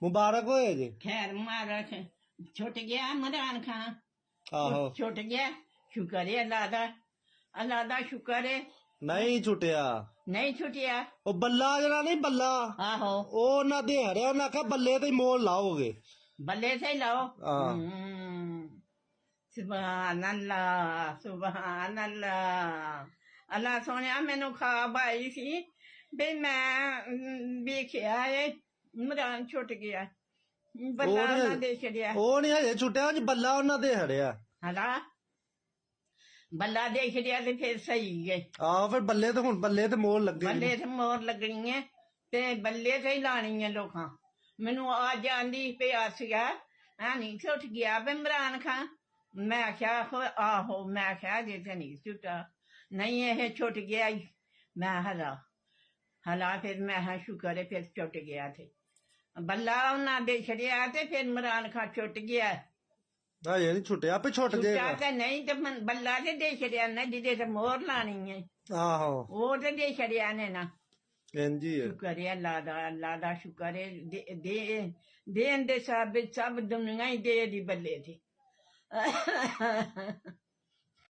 ਮੁਬਾਰਕ ਹੋਏ ਜੀ। ਖੈਰ ਮੁਬਾਰਕ। ਛੁੱਟ ਗਿਆ ਇਮਰਾਨ ਖਾਨ, ਆਹੋ ਛੁੱਟ ਗਿਆ। ਸ਼ੁਕਰ ਹੈ ਅੱਲਾ ਦਾ, ਅੱਲਾ ਦਾ ਸ਼ੁਕਰ ਹੈ। ਨਹੀਂ ਛੁੱਟਿਆ, ਨਹੀਂ ਛੁੱਟਿਆ। ਉਹ ਬੱਲਾ ਜਿਹੜਾ ਨਹੀਂ ਬੱਲਾ, ਆਹੋ ਉਹ ਉਹਨਾਂ ਦੇ ਹੜਿਆ, ਉਹਨਾਂ ਆਖਿਆ ਬੱਲੇ ਤੇ ਹੀ ਮੋਲ ਲਾਓਗੇ। ਬੱਲੇ ਸੇ ਲਾਓ। ਹਾਂ। ਸੁਭਾਨ ਅੱਲਾ, ਸੁਭਾਨ ਅੱਲਾ। ਅੱਲਾ ਸੋਹਣਿਆ, ਮੈਨੂੰ ਖ਼ਾਬ ਆਈ ਸੀ ਵੀ ਮੈਂ ਵੇਖਿਆ ਏ ਇਮਰਾਨ ਛੁੱਟ ਗਿਆ, ਬੱਲਾ ਉਹਨਾਂ ਦੇ ਛੜਿਆ। ਉਹ ਨਹੀਂ ਹਜੇ ਛੁੱਟਿਆ ਜੀ, ਬੱਲਾ ਉਹਨਾਂ ਦੇ ਹੜਿਆ। ਹਲਾ ਬੱਲਾ ਦੇ ਛੜਿਆ ਤੇ ਫਿਰ ਸਹੀ ਹੈ। ਆਹੋ ਫਿਰ ਬੱਲੇ ਤੇ ਹੁਣ ਬੱਲੇ ਤੇ ਮੋਹਰ ਲੱਗੇ, ਬੱਲੇ ਤੇ ਮੋਹਰ ਲੱਗਣੀ ਹੈ ਤੇ ਬੱਲੇ ਤੇ ਹੀ ਲਾਣੀ ਹੈ ਲੋਕਾਂ। ਮੈਨੂੰ ਅੱਜ ਆਂਦੀ ਪਿਆ ਸੀਗਾ ਨਹੀਂ ਛੁੱਟ ਗਿਆ ਇਮਰਾਨ ਖਾਨ। ਮੈਂ ਆਖਿਆ ਆਹੋ, ਮੈਂ ਆਖਿਆ ਜੇ ਤੇ ਨਹੀਂ ਛੁੱਟਾ, ਨਹੀਂ ਇਹ ਛੁੱਟ ਗਿਆ ਹੀ। ਮੈਂ ਹਲਾ ਫਿਰ ਮੈਂ ਹਾਂ ਸ਼ੁਕਰ ਹੈ ਫਿਰ ਛੁੱਟ ਗਿਆ। ਤੇ ਬੱਲਾ ਉਹਨਾਂ ਦੇ ਛੜਿਆ ਤੇ ਫਿਰ ਇਮਰਾਨ ਖਾਨ ਛੁੱਟ ਗਿਆ। ਹਜੇ ਨਹੀਂ ਛੁੱਟਿਆ, ਆਪੇ ਛੁੱਟ ਜਾਏਗਾ। ਤੇ ਨਹੀਂ ਤੇ ਬੱਲਾ ਤੇ ਦੇ ਛੜਿਆ ਨਾ, ਜਿਹਦੇ ਤੇ ਮੋਹਰ ਲਾਣੀ ਹੈ। ਆਹੋ ਉਹ ਤੇ ਦੇ ਛੜਿਆ ਨੇ ਨਾ। ਇੰਜੀ ਹੈ। ਸ਼ੁਕਰ ਹੈ ਅੱਲਾ ਦਾ, ਅੱਲਾ ਦਾ ਸ਼ੁਕਰ ਹੈ। ਦੇਣ ਦੇ ਸਭ ਦੁਨੀਆ ਹੀ ਦੇ ਦੀ ਬੱਲੇ ਦੀ।